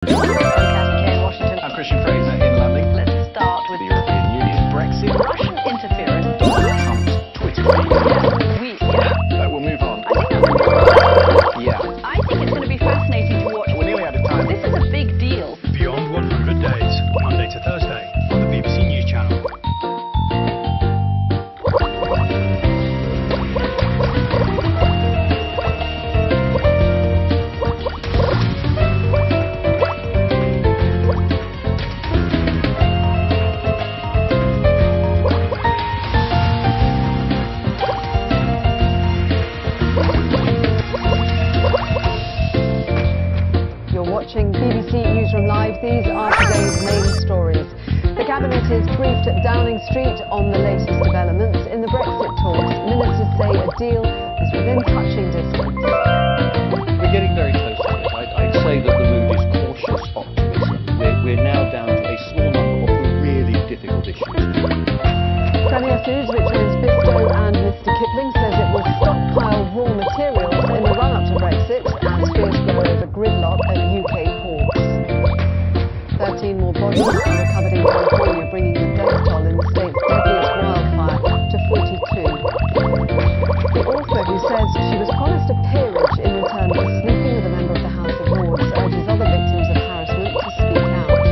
I'm Kathy Kay in Washington. I'm Christian Fraser in London. Let's start with The European Union, Brexit, Russian interference. Trump's Twitter feed. We'll move on. I think that's Yeah. I think it's going to be fascinating to watch. We're nearly out of time. This is a big deal. Beyond 100 Days, Monday to Thursday, on the BBC News Channel. Watching BBC Newsroom Live, these are today's main stories. The Cabinet is briefed at Downing Street on the latest developments in the Brexit talks. Ministers say a deal is within touching distance. We're getting very close to it. I'd say that the mood is cautious optimism. We're now down to a small number of the really difficult issues. Premier Foods, which owns Bisto and Mr Kipling, says it will stockpile raw materials in the run-up to Brexit as fears grow over gridlock at UK ports. 13 more bodies are recovered in California, bringing the death toll in the state's deadliest wildfire to 42. The author, who says she was promised a peerage in return for sleeping with a member of the House of Lords, urges other victims of harassment to speak out.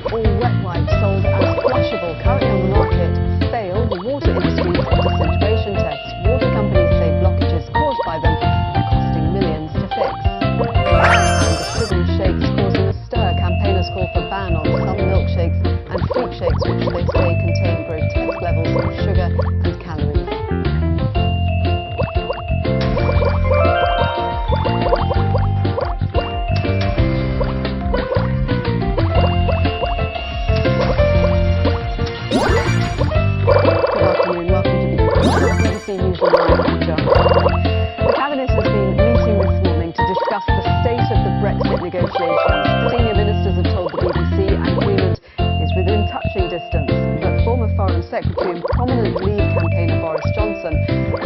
All wet wipes sold as flushable, currently on the market, failed the water industry's disintegration tests. Water companies say blockages caused by them are costing millions to fix. And the sugary shakes causing a stir. Campaigners call for ban on some milkshakes and fruit shakes, which they say contain grotesque levels of sugar and calories. BBC Newsroom Live. I'm Jo. The Cabinet has been meeting this morning to discuss the state of the Brexit negotiations. Senior ministers have told the BBC an agreement is within touching distance, but former Foreign Secretary and prominent Leave campaigner Boris Johnson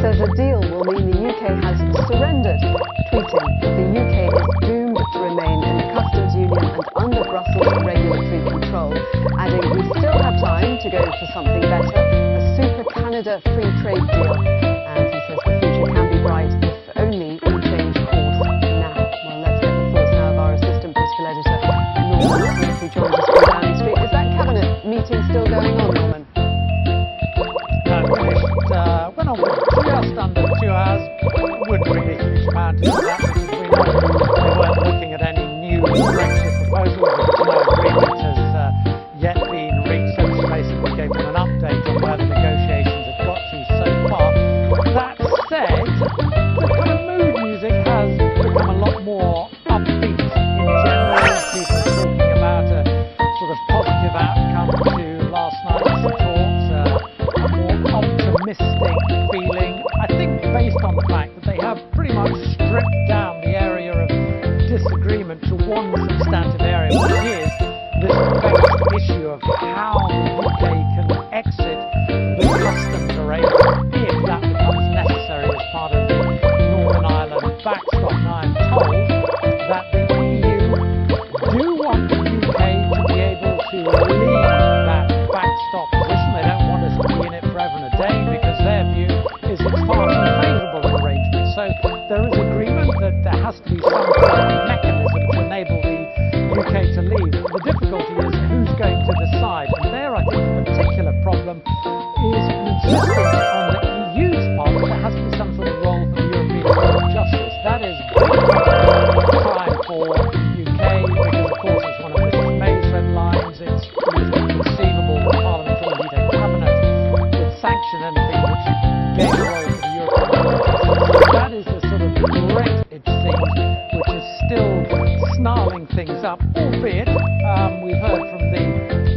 says a deal will mean the UK has surrendered, tweeting that the UK is doomed to remain in the customs union and under Brussels regulatory control, adding we still have time to go for something better, a super Canada free trade deal. And he says the future can be bright if only we change course now. Well, let's get the thoughts now of our assistant political editor, Norman Smith, who joins us from Downing Street. Is that cabinet meeting still going on, Norman? Went on for just under 2 hours. Wouldn't really a huge amount of that because we know they weren't looking at any new Brexit proposals because no agreement has yet been reached. So this basically gave them an update on where the negotiations have got to so far. That said, the kind of mood music has become a lot more upbeat in general. People are talking about a sort of positive outcome to last night's talks, a more optimistic feeling. I think based on the fact that they have pretty much stripped down the area of disagreement to one substantive area, which is this vexed issue of how the UK can exit the customs arrangement if that becomes necessary as part of the Northern Ireland backstop. Now I'm told that the EU do want the UK to be able to leave that backstop position. They don't want us to be in it forever and a day because their view is it's far too favourable an arrangement. So there is agreement that there has to be some sort of mechanism to enable the UK to leave. The difficulty is who's going to decide. And there I think the particular problem is an insistence on the EU's part that there has to be some sort of role for the European Court of Justice. That is time for the UK because of course it's one of Mrs May's red lines. It's inconceivable that Parliament or indeed a cabinet would sanction anything which gave a role for the European Court of Justice. That is the sort of threat, it seems, which is still snarling things up, albeit we've heard from the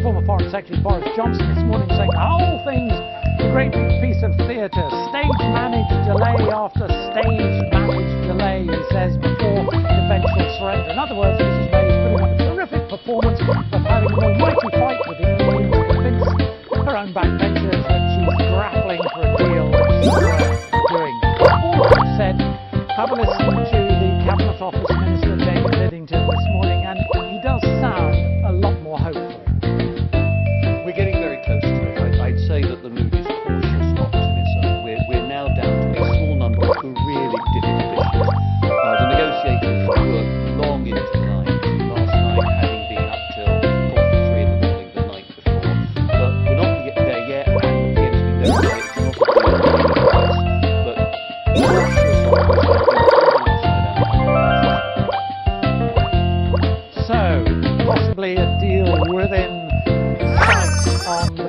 former Foreign Secretary Boris Johnson this morning saying the whole thing's a great big piece of theatre, stage-managed delay after stage-managed delay, he says, before eventual surrender. In other words, Mrs May's putting on a terrific performance of having an almighty fight with the EU to convince her own backbenchers that she's grappling for a deal that's doing. All that said, have a listen to the Cabinet Office Minister David Lidington this morning, and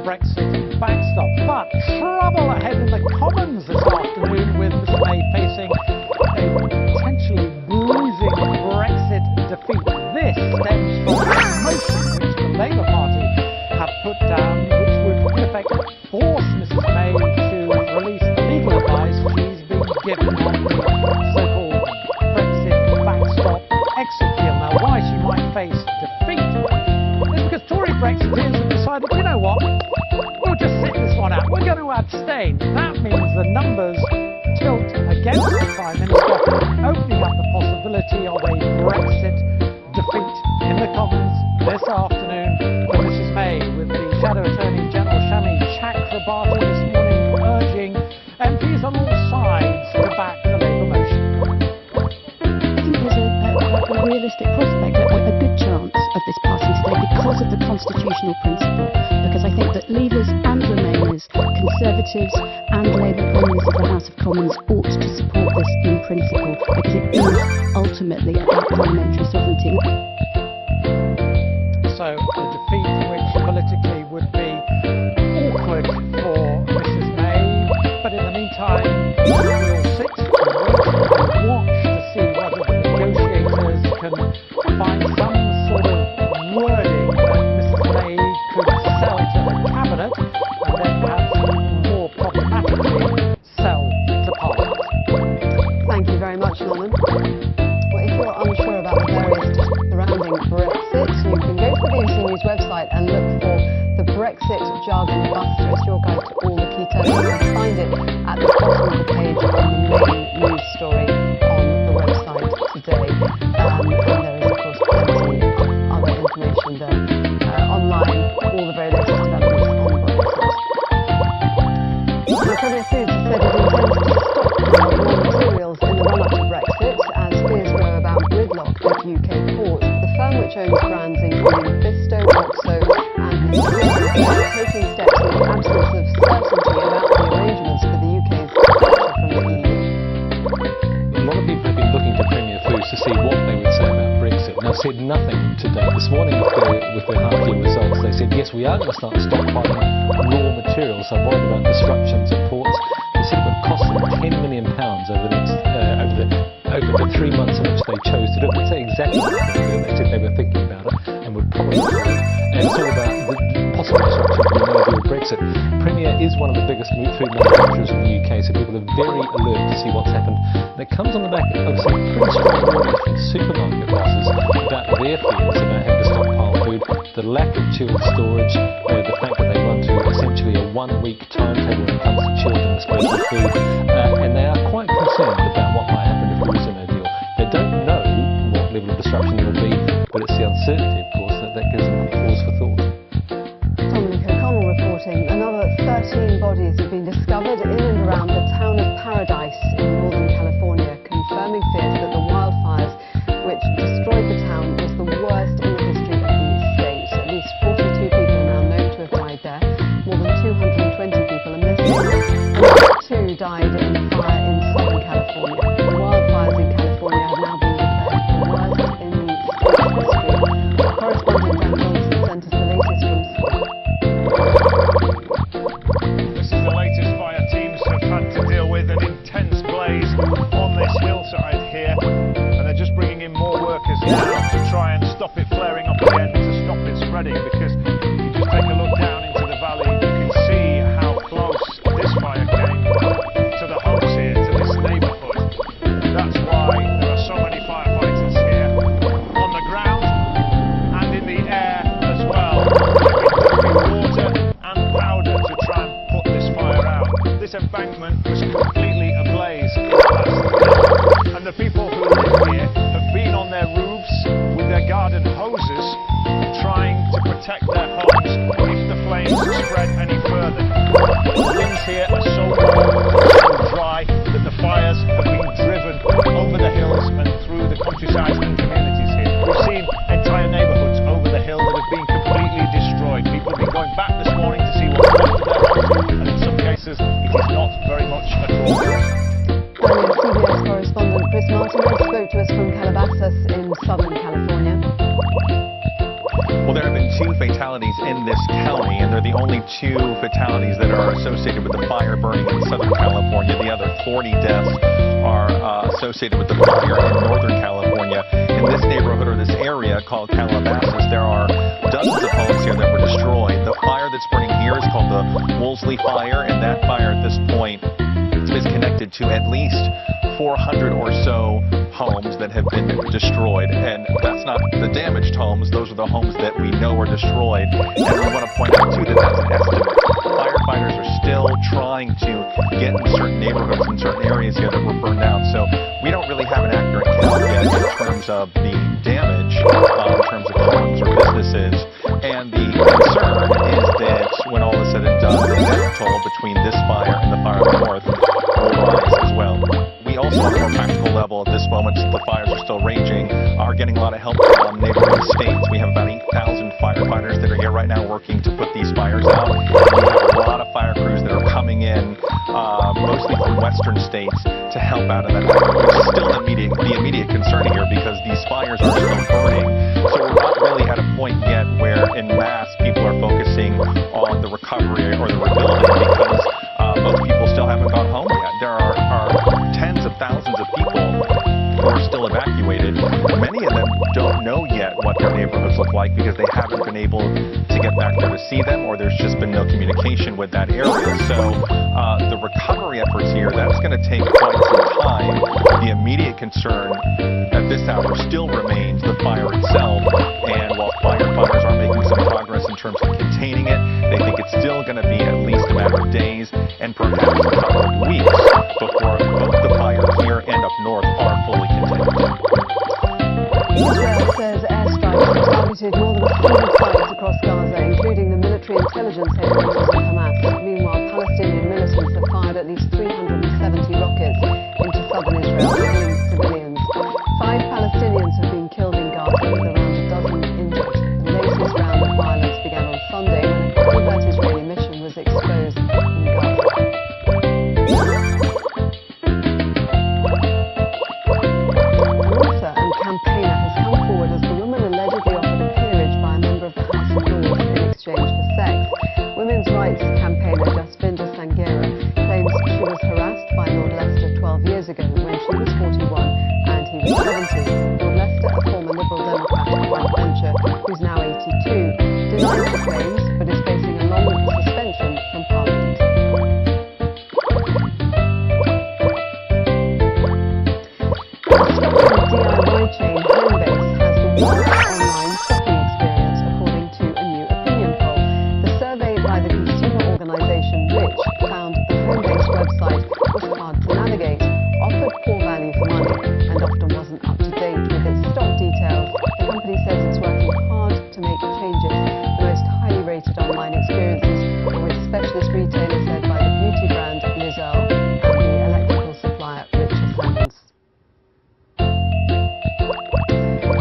Brexit backstop. But trouble ahead in the Commons this afternoon, with Mrs May facing a potentially bruising Brexit defeat. This stems from a motion which the Labour Party have put down, which would in effect force Mrs May to release the legal advice she's been given on the so-called Brexit backstop exit deal. Now, why she might face defeat is because Tory Brexiteers have decided, you know what, we'll just sit this one out. We're going to abstain. That means the numbers tilt against the Prime Minister, opening up the possibility of a Brexit defeat in the Commons this afternoon for Mrs May, with the Shadow Attorney General Shami Chakrabarti this morning urging MPs on all sides to back the Labour motion. I think there's a realistic prospect, a good chance of this passing today because of the constitutional principle. Because I think that Leavers and Remainers, Conservatives and Labour members of the House of Commons ought to support this in principle, because it is ultimately about parliamentary sovereignty. So a defeat which politically would be awkward for Mrs May, but in the meantime we'll sit and wait and watch to see whether the negotiators can find some sort of wording that Mrs May could sell to her cabinet, and then perhaps more problematically sell to Parliament. Thank you very much, Norman. Well, if you're unsure about the various surrounding Brexit, you can go to the BBC News website and look for the Brexit Jargon Buster. It's your guide to all the key terms. You can find it at the bottom of the page on the main news story on the website today. And there is, of course, plenty of other information there online, all the very latest developments on Brexit. Now, Premier Foods has said it intends to stop raw materials in the run-up to Brexit as fears grow about gridlock at UK ports. The firm, which owns brands including Bisto, Oxo and Mr. is taking steps in the absence of certainty about the arrangements for the UK's departure from the EU. A lot of people have been looking to Premier Foods to see what they would say about Brexit, and they've said nothing today. This morning with their half-year results, they said, yes, we are going to start stockpiling raw materials. They're worried about disruptions at ports. They said it would cost them £10 million over the 3 months in which they chose to do it. They say exactly what they do. They said they were thinking about it and would probably do it. And it's all about the possible disruption to the no-deal Brexit. Premier is one of the biggest food manufacturers in the UK, so people are very alert to see what's happened. And it comes on the back of some pretty strong warnings from supermarket bosses about their fears about having to stockpile food, the lack of chilled storage, the fact that they run to essentially a 1-week timetable when it comes to chilled and disposable food, and they are quite concerned about what might happen if there is a no deal. They don't know what level of disruption there will be, but it's the uncertainty, of course, that gives them pause for thought. Dominic O'Connell reporting. Another 13 bodies have been discovered in and around the town of Paradise in Northern California, confirming fears that the wildfires which destroyed the town was the worst in the history of the state. At least 42 people are now known to have died there. More than 220 people are missing. And 2 died in a fire in Southern California. The wildfires in California have now been declared the worst in the state's history. Our correspondent Dan Johnson sent us the latest from Seoul. This is the latest fire teams have had to deal with an intense blaze on this hillside here, and they're just bringing in more workers now to try and stop it flaring up again, to stop it spreading, because if you just take a look down into the valley, you can see how close this fire came to the homes here, to this neighbourhood. That's why there are so many firefighters here on the ground and in the air as well, with water and powder to try and put this fire out. This embankment was completely ablaze last night, and the people who live here have been on their roofs with their garden hoses trying to protect fatalities in this county, and they're the only 2 fatalities that are associated with the fire burning in Southern California. The other 40 deaths are associated with the fire in Northern California. In this neighborhood or this area called Calabasas, there are dozens of homes here that were destroyed. The fire that's burning here is called the Woolsey Fire, and that fire at this point is connected to at least 400 or so homes that have been destroyed, and that's not the damaged homes, those are the homes that we know are destroyed. And we want to point out too that that's an estimate. Firefighters are still trying to get in certain neighborhoods and certain areas here that were burned out, so we don't really have an accurate count yet in terms of the damage, in terms of homes or businesses. And the concern is that when all is said and done, the death toll between this fire and the fire in the north will rise as well. We also, on a more practical level, at this moment, the fires are still raging, are getting a lot of help from neighboring states. We have about 8,000 firefighters that are here right now working to put these fires out. We have a lot of fire crews that are coming in, mostly from western states, to help out in that effort, which is still the immediate concern here because these fires are still burning. So we're not really at a point yet where, en masse, people are focusing on the recovery or the rebuilding because most people still haven't gone home yet. There are tens of thousands of people who are still evacuated. Many of them don't know yet what their neighborhoods look like because they haven't been able to get back there to see them, or there's just been no communication with that area. So the recovery efforts here, that's going to take quite some time. The immediate concern at this hour still remains the fire itself, and while firefighters are making some progress in terms of containing it, they think it's still going to be at least a matter of days and perhaps a couple of weeks before both the fires here and up north are fully contained. Israel says airstrikes have targeted more than 100 sites across Gaza, including the military intelligence headquarters of Hamas. Meanwhile, Palestinian militants have fired at least 370 rockets into southern Israel, killing civilians. 5 Palestinians have been killed in Gaza, with around a dozen injured. The latest round of violence began on Sunday when a covert Israeli mission was exposed in Gaza. Author and campaigner has come forward as the woman allegedly offered a peerage by a member of the House of Lords in exchange for sex. Women's rights campaigner Jasvinder Sanghera claims she was harassed by Lord Leicester 12 years ago when she was 41 and he was 70. Lord Leicester, a former Liberal Democrat of Hampshire, who's now 82, denies the claims but is facing a long suspension from Parliament. DIY chain Homebase has the worst online shopping experience according to a new opinion poll. The survey by the consumer organisation Which found the Homebase website was hard to navigate, offered poor value for money and often wasn't up to date with its stock details. The company says it's working hard to make changes. The most highly rated online experiences were with specialist retailers led by the beauty brand Lizelle and the electrical supplier Richer Sands.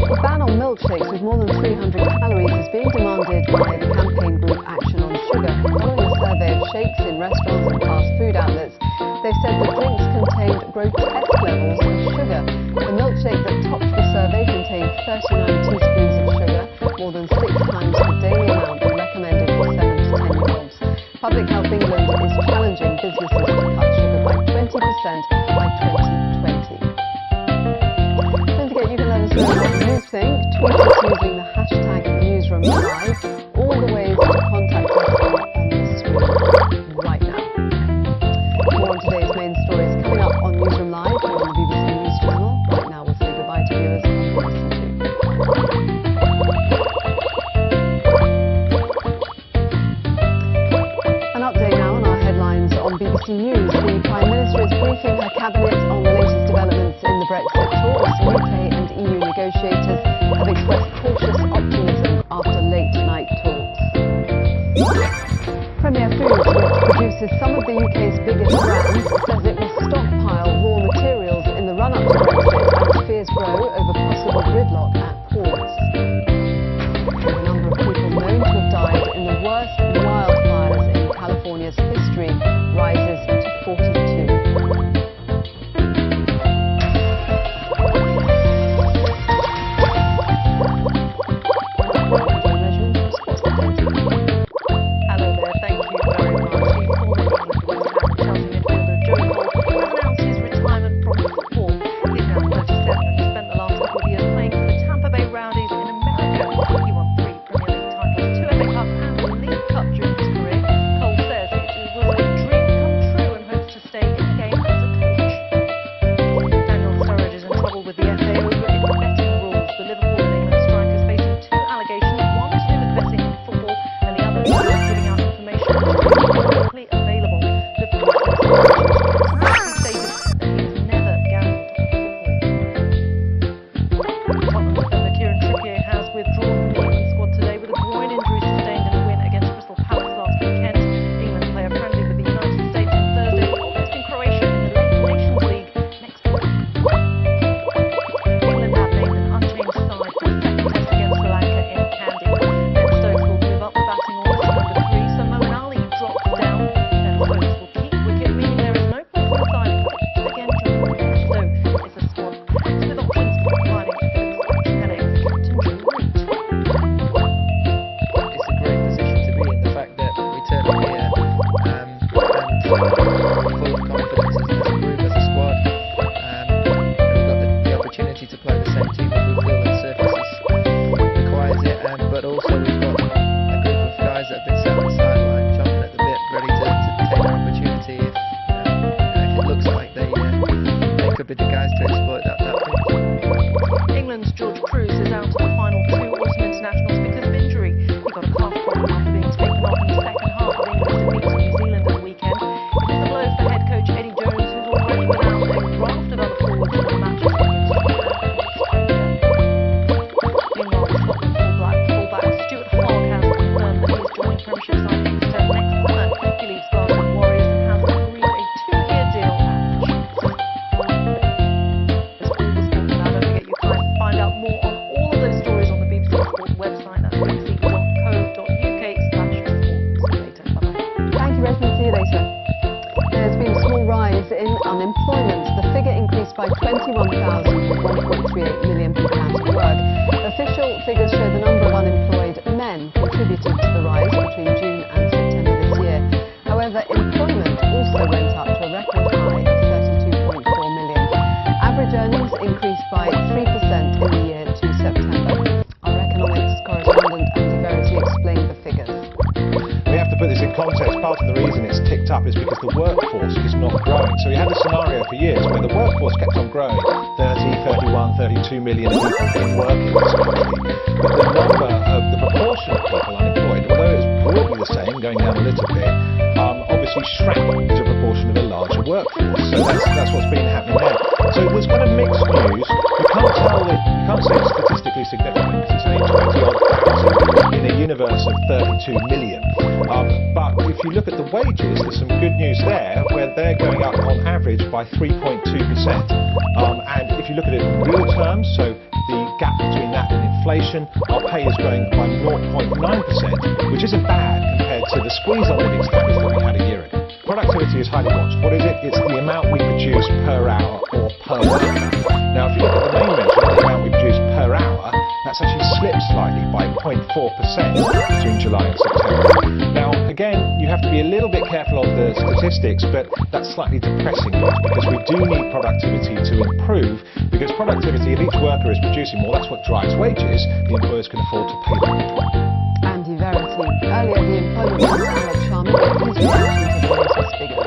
A ban on milkshakes with more than 300 calories is being demanded by the campaign group Action on Sugar. Following a survey of shakes in restaurants and fast food outlets, they said the drinks contained grotesque levels of sugar. The milkshake that topped the survey contained 39 teaspoons of sugar, more than 6 times the daily amount recommended for 7 to 10-year-olds. Public Health England is challenging businesses to cut sugar by 20% by 2020. Don't forget, you can let us know what you think. Tweet us using the hashtag #NewsroomLive. All the ways to contact us are on the screen right now. More on today's main stories coming up on Newsroom Live or on the BBC News channel. Right now, we'll say goodbye to viewers and listen to. An update now on our headlines on BBC News. The Prime Minister is briefing her cabinet on the latest developments in the Brexit talks. UK and EU negotiators have expressed cautious optimism after late-night talks. Premier Foods, which produces some of the UK's biggest brands, says it will stockpile raw materials in the run-up to Brexit as fears grow over possible gridlock at ports. The number of people known to have died in the worst wildfires in California's history rises to 42. Measurement from Sports. but also we've got a group of guys that have been sat on the sideline, chomping at the bit, ready to take their opportunity if it looks like they could be the guys to exploit that pitch. England's George Cruz is out of the final two autumn internationals because of injury. He got a calf problem after being taken off in the second half of England's defeat to New Zealand at the weekend. It is a blow for head coach Eddie Jones, who's already been out a raft of other forwards for the matches against Australia. Meanwhile, the Scotland fullback Stuart Hogg has confirmed that he is joining Premiership side Exeter next summer. He leaves Glasgow Warriors and has agreed a 2-year deal Find out more on all of those stories on the BBC Sport website. That's bbc.co.uk/sports. Later. Bye-bye. Thank you, Resman. See you later. There's been a small rise in unemployment. The figure increased by 21,000 to 1.38 million people out of work. Official figures show the number of unemployed men contributed to the rise between June and September this year. However, employment also went up to a record high of 32.4 million. Average earnings increased by 3% in the year to September. Our economics correspondent Andy Verity explained the figures. We have to put this in context. Part of the reason it's ticked up is because the workforce is not growing. So we had a scenario for years where the workforce kept on growing, 30, 31, 32 million people in work in this country. But the number of the proportion of people unemployed, although it was broadly the same, going down a little bit, obviously shrank as a proportion of a larger workforce. So that's what's been happening there. So there's kind of mixed news. You can't say it's statistically significant because it's only 20-odd thousand in a universe of 32 million. But if you look at the wages, there's some good news there, where they're going up on average by 3.2%. And if you look at it in real terms, so the gap between that and inflation, our pay is growing by 0.9%, which isn't bad compared to the squeeze on living standards that we had a year ago. Productivity is highly watched. What is it? It's the amount we produce per hour or per worker. Now, if you look at the main measure, the amount we produce per hour, that's actually slipped slightly by 0.4% between July and September. Now, again, you have to be a little bit careful of the statistics, but that's slightly depressing news because we do need productivity to improve, because productivity, if each worker is producing more, that's what drives wages. The employers can afford to pay them. Andy Verity. Earlier, the employment minister Alex Sharma gave his reaction to the latest figures.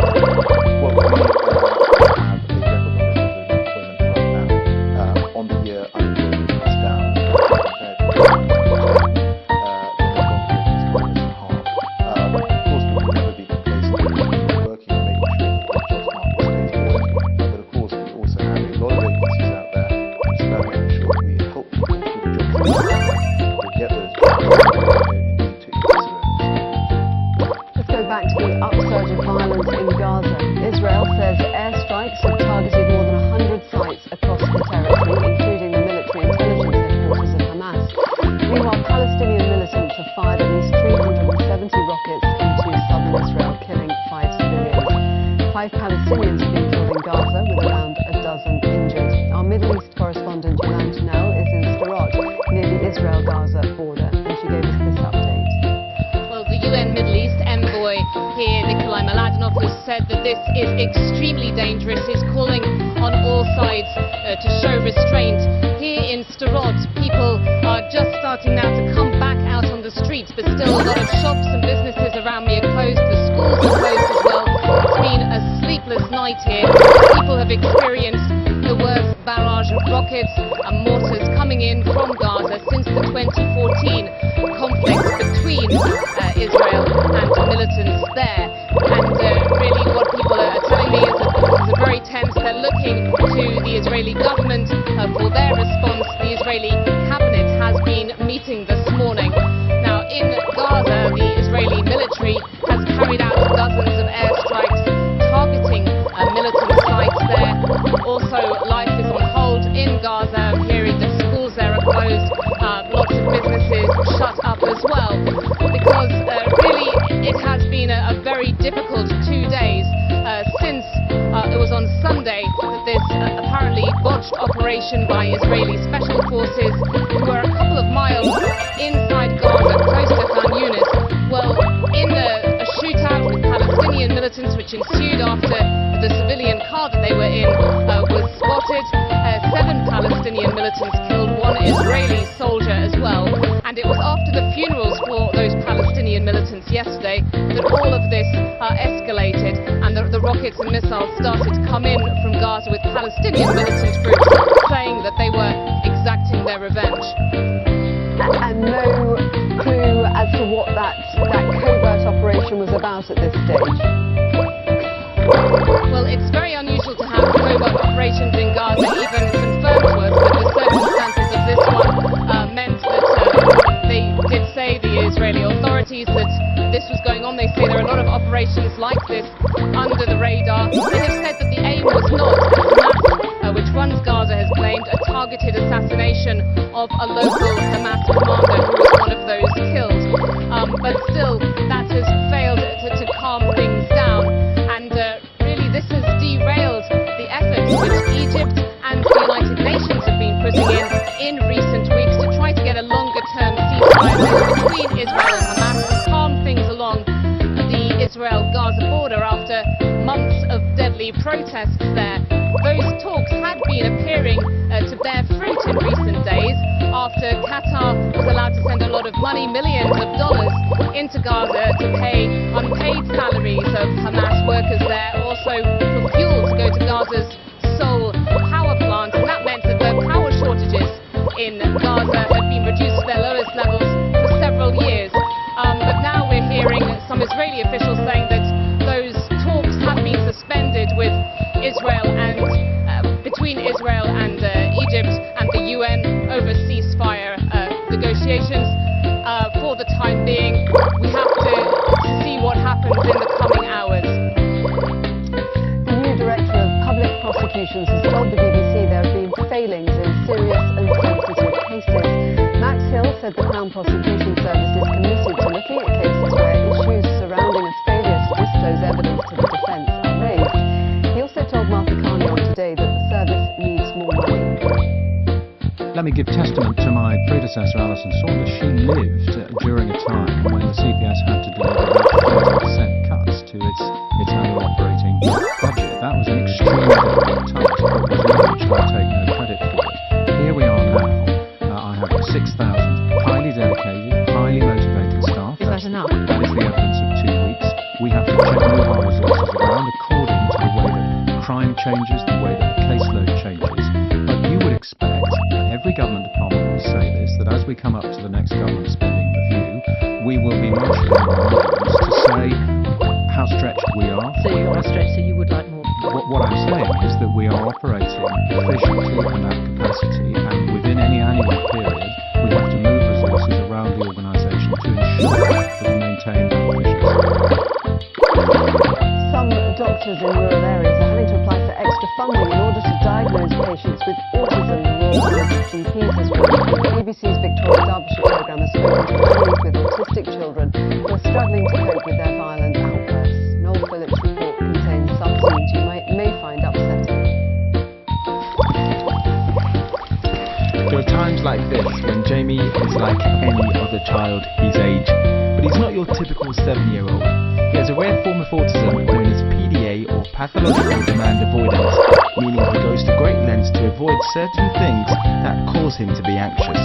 Well, we have a record number of employment right now. On the year, unemployment is down compared to the Of course, we will never be complacent. We're working on making sure that the jobs market stays buoyant. But of course, we also have a lot of vacancies out there. It's about making sure that we help people through the job market to get those jobs indeed to increase earnings. Let's go back to the upsurge of violence in Gaza. Israel says airstrikes have targeted more than 100 sites across the territory, including the military intelligence headquarters of Hamas. Meanwhile, Palestinian militants have fired at least 370 rockets into southern Israel, killing 5 civilians. 5 Palestinians have been killed in Gaza, with around a dozen injured. Our Middle East correspondent Joanne Tunnell is in Sderot, near the Israel-Gaza border, and she gave us this update. Well, the UN Middle East envoy here, Nikolai Mladenov, has said that this is extremely dangerous. He's calling on all sides to show restraint. Here in Sderot, people are just starting now to come back out on the streets, but still a lot of shops and businesses around me are closed. The schools are closed as well. It's been a sleepless night here. People have experienced the worst barrage of rockets and mortars coming in from Gaza since the 2014 conflict between Israel and militants there. And really what people are telling me is that things are very tense. They're looking to the Israeli government for their response. The Israeli cabinet has been meeting this morning. Now, in Gaza, the Israeli military has carried out dozens of airstrikes targeting militant sites there. Also, life is on hold in Gaza. Hearing the schools there are closed, lots of businesses shut up as well, because really it has been a very difficult 2 days since it was on Sunday that this apparently botched operation by Israeli special forces, who were a couple of miles inside Gaza, close to Khan Yunis. Well, in a shootout with Palestinian militants, which ensued after the civilian car that they were in was spotted, 7 Palestinian militants killed, 1 Israeli soldier as well. And it was after Palestinian militants yesterday that all of this escalated and the rockets and missiles started to come in from Gaza with Palestinian militant groups saying that they were exacting their revenge. And no clue as to what that covert operation was about at this stage? Well, it's very unusual to have covert operations in Gaza, even confirmed to us, but the circumstances of this one meant that they did say, the Israeli authorities, that this was going on. They say there are a lot of operations like this under the radar. They have said that the aim was not, Hamas, which runs Gaza, has claimed, a targeted assassination of a local Hamas commander who was one of those killed. But still, that has failed to calm things down. And really, this has derailed the efforts which Egypt and the United Nations have been putting in recent weeks to try to get a longer-term ceasefire between Israel and Hamas and calm things along the Israel-Gaza border after months of deadly protests there. Those talks had been appearing to bear fruit in recent days after Qatar was allowed to send a lot of money, millions of dollars, into Gaza to pay unpaid salaries of Hamas workers there, also for fuel to go to Gaza's sole power plant, and that meant that the power shortages in Gaza had been reduced to their lowest levels for several years. But now we're hearing some Israeli officials saying that those talks have been suspended with Israel and between Israel and Egypt and the UN over ceasefire negotiations for the time being. We have to see what happens in the coming hours. The new Director of Public Prosecutions has told the BBC there have been failings in serious and sensitive cases. Max Hill said the Crown Prosecution Service is committed to looking at cases where issues surrounding a failure to disclose evidence to the defence are raised. He also told Martha Carney on Today that the service needs more money. Let me give testament to my predecessor, Alison Saunders. She lived during a time when the CPS had to deliver 30% cuts to its annual operating budget. That was an extremely difficult task, but was one which I take no credit for it. Here we are now. I have 6,000 highly dedicated, highly motivated staff. Is that enough? That is the evidence of 2 weeks. We have to move our resources around according to the way that crime changes, the way that the caseload changes. But you would expect, and every government department will say this, that as we come up to the next government spending review, we will be marshalling our arguments to say how stretched we are. So you are stretched, so you would like more? What I'm saying is that we are operating efficiently and at capacity, and within any annual period, we have to move resources around the organisation to ensure that we maintain that efficiency. Some doctors in rural areas are having to apply for extra funding in order to diagnose patients with autism. The Royal College of GPs has warned. The BBC's Victoria Derbyshire programme has spoken to families with autistic children who are struggling to cope with their violent outbursts. Noel Phillips' report contains some scenes you may find upsetting. There are times like this when Jamie is like any other child his age, but he's not your typical 7-year-old. He has a rare form of autism known as PDA, or pathological demand avoidance, meaning he goes to great lengths to avoid certain things that cause him to be anxious.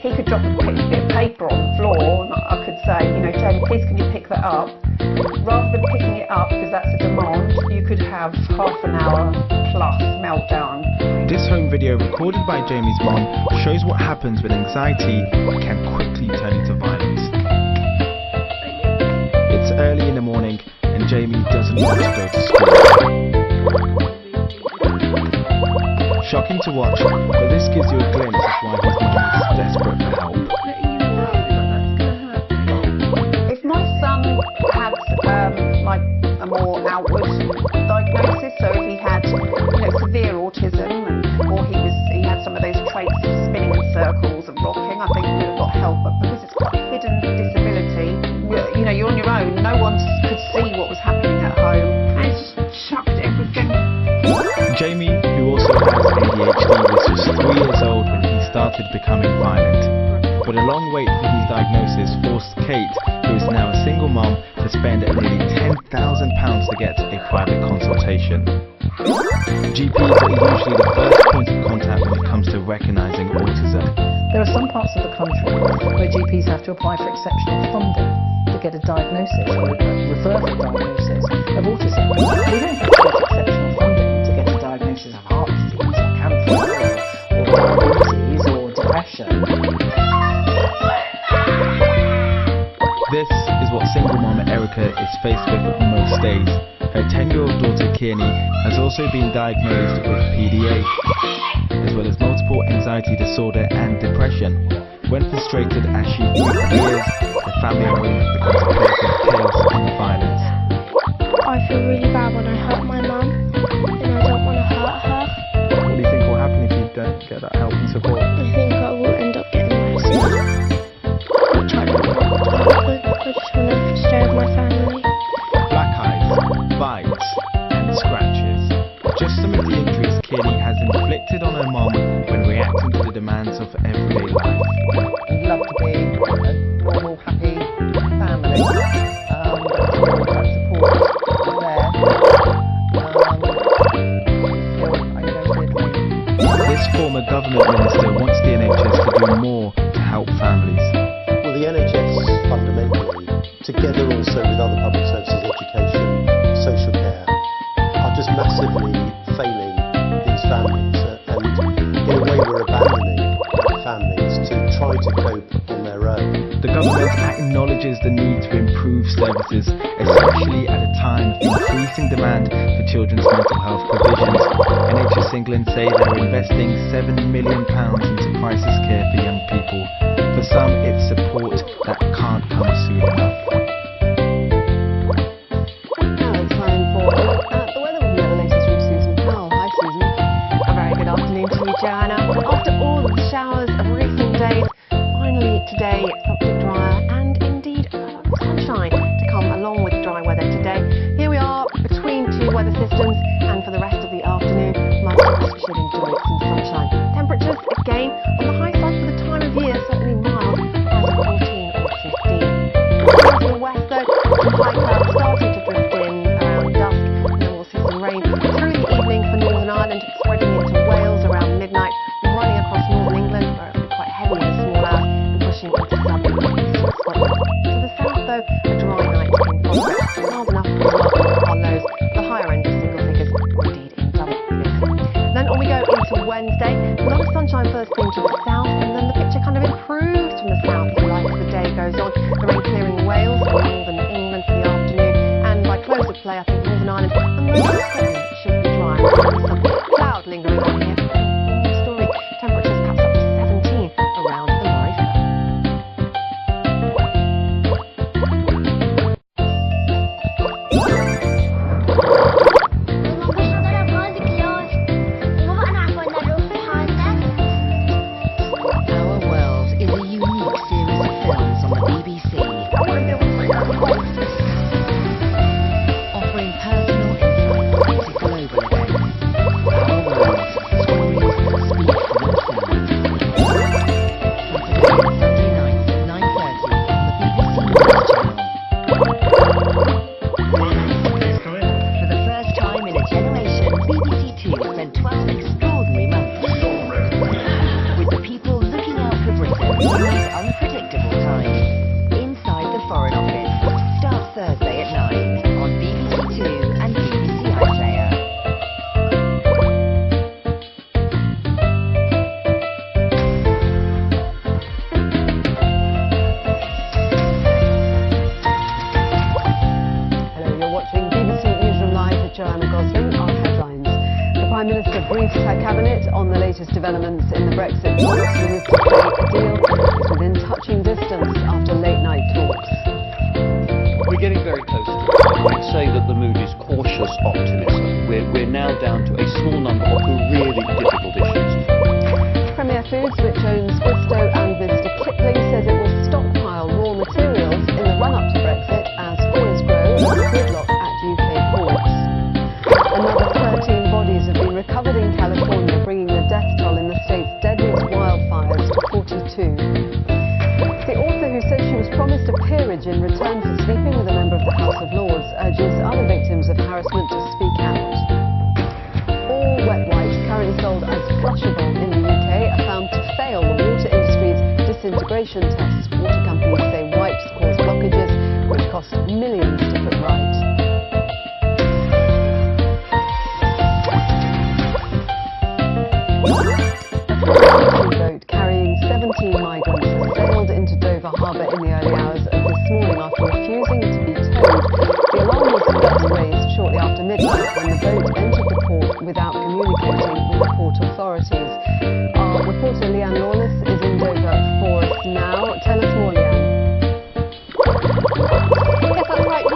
He could drop a bit of paper on the floor and I could say, Jamie, please can you pick that up? Rather than picking it up, because that's a demand, you could have half an hour plus meltdown. This home video recorded by Jamie's mom shows what happens when anxiety can quickly turn into violence. It's early in the morning and Jamie doesn't want to go to school. Shocking to watch, but this gives you a glimpse of why his mom is desperate for help. If my son had like a more outward diagnosis, so if he had severe autism or he had some of those traits of spinning in circles and rocking, I think we would have got help. But because it's quite a hidden disability, you're on your own. No one could see what was happening at home, and it's just chucked everything. Jamie, who also has ADHD, was just 3 years old when he started becoming violent. But a long wait for his diagnosis forced Kate, who is now a single mom, to spend nearly £10,000 to get a private consultation. GPs are usually the first point of contact when it comes to recognising autism. There are some parts of the country where GPs have to apply for exceptional funding to get a diagnosis or refer for diagnosis of autism. We don't have to get exceptional funding to get a diagnosis of heart disease or cancer or diabetes or depression. This is what single mom Erica is faced with most days. Her 10-year-old daughter Kearney has also been diagnosed with PDA, as well as multiple anxiety disorder and depression. When frustrated as she fears, the family home becomes a place of chaos and violence. I feel really bad when I hurt my mum, and I don't want to hurt her. What do you think will happen if you don't get that help and support? I think I will end up getting arrested. Which I don't want to happen. I just want to stay with my family. Black eyes, bites, and scratches. Just some of the injuries Kearney has inflicted on her mum when reacting to the demands of everyday life. We'd love to be a normal, happy family, but still that support is there. This former government minister wants the NHS to do more to help families. Well, the NHS fundamentally, together also with other public services, education, social care, are just massively failing these families. And in a way we're abandoning families to try to cope on their own. The government acknowledges the need to improve services, especially at a time of increasing demand for children's mental health provisions. NHS England say they're investing £7 million into crisis care for young people. For some, it's support that can't come soon enough. Now it's time for a look at the weather. We've got the latest from Susan Powell. Hi, Susan. A very good afternoon to you, Joanna. After all of the showers of recent days, finally today something drier and indeed a lot of sunshine to come along with dry weather today. Here we are between two weather systems, and for the rest of the afternoon, most of us should enjoy some sunshine. Temperatures again on the high side for the time of year, certainly mild, highs of 14 or 15. To the west though, some high clouds starting to drift in around dusk, and then we'll see some rain through the evening for Northern Ireland, spreading into Wales around midnight, running across northern England where it will be quite heavy in the small hours, and pushing into southern eastern Scotland. To the south though, a dry night in prospect, mild enough to welcome our lows at the higher end of single figures, or indeed in double figures. Then on we go into Wednesday, a lot of sunshine first thing to the south, and then the picture kind of improves from the south, if you like, as the day goes on. The rain clearing Wales and northern England for the afternoon, and by close of play, I think Northern Ireland and most of Scotland should be dry. Some cloud lingering on here. Story. Temperatures perhaps up to 17 around the Moray Firth. Our World is a unique series of films on the BBC, offering personal insights into global events. Our World, stories that speak for themselves. Saturday and Sunday nights at 9:30 on the BBC News Channel. For the first time in a generation, BBC Two spent 12 extraordinary months with the people looking out for Britain in these unpredictable times. Inside the Foreign Office starts Thursday at 9 on BBC Two and BBC iPlayer. Hello, you're watching BBC Newsroom Live with Joanna Gosling. Our headlines. The Prime Minister briefs her Cabinet on the latest developments in the Brexit talks. Ministers say a deal is within touching distance after late-night talks. We're getting very close to it. I'd say that the mood is cautious optimism. We're now down to a small number of the really difficult issues. Premier Foods, which owns Bristow and Mr Kipling, says it will stockpile raw materials in the run-up to Brexit as fears grow over gridlock at UK ports. Another 13 bodies have been recovered in California, bringing the death toll in the state's deadliest wildfires to 42. The author, who says she was promised a peerage in return for sleeping with a member of the House of Lords, urges other victims of harassment to speak out. All wet wipes currently sold as flushable in the UK are found to fail the water industry emission tests water companies say wipes cause blockages which cost millions to put right. A boat carrying 17 migrants has sailed into Dover Harbour in the early hours of this morning after refusing to be towed. The alarm was first raised shortly after midnight when the boat entered the port without communicating with the port authorities. Our reporter Leanne Lawless is in Dover for us now. Tell us more, Leanne. Yes, that's right. The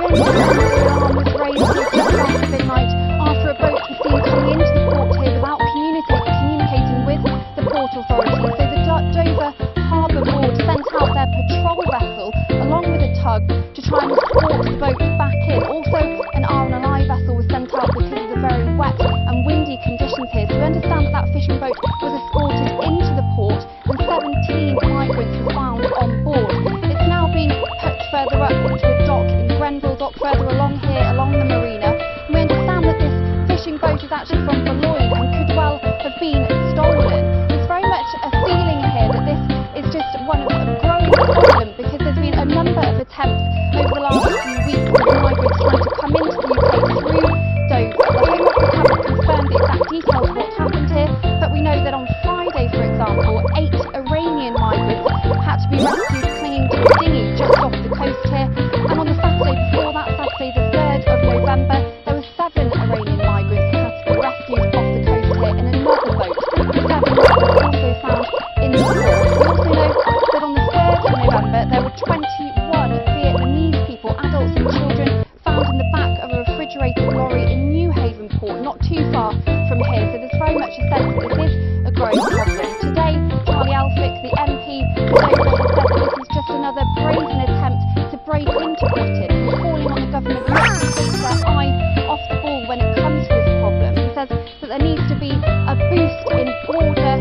alarm was raised just after midnight after a boat was seen coming into the port here without communicating with the port authorities. So the Dover Harbour Board sent out their patrol vessel along with a tug to try and escort the boat back in. Also, an R&I vessel was sent out because of the very wet and windy conditions here. So we understand that that fishing boat was escorted into the port and 17 migrants were found on board. It's now been put further up into a dock in Grenville Dock, further along here, along the marina. And we understand that this fishing boat is actually from Boulogne and could well have been stolen. There's very much a feeling here that this is just one of a growing problem because there's been a number of attempts over the last few weeks of migrants trying to come into the UK through Dover. The Home Office haven't confirmed the exact details of what's happened here, but we know that on Friday, for example, 8 Iranian migrants had to be rescued clinging to a dinghy just off the coast here. And on the Saturday before that, Saturday the 3rd of November, there were 7 Iranian migrants that had to be rescued off the coast here in another boat. 7 were also found in the port. We also know that on the 3rd of November, there were 21 Vietnamese people, adults and children, found in the back of a refrigerated lorry in Newhaven Port, not too far from here. So there's very much a sense that this is a growing problem. Today, Charlie Alfick, the MP for Dover, has said that this is just another brazen attempt to break into Britain. He's calling on the government not to take their eye off the ball when it comes to this problem. He says that there needs to be a boost in border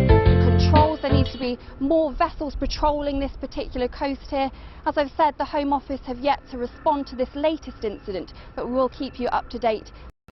controls. There needs to be more vessels patrolling this particular coast here. As I've said, the Home Office have yet to respond to this latest incident, but we will keep you up to date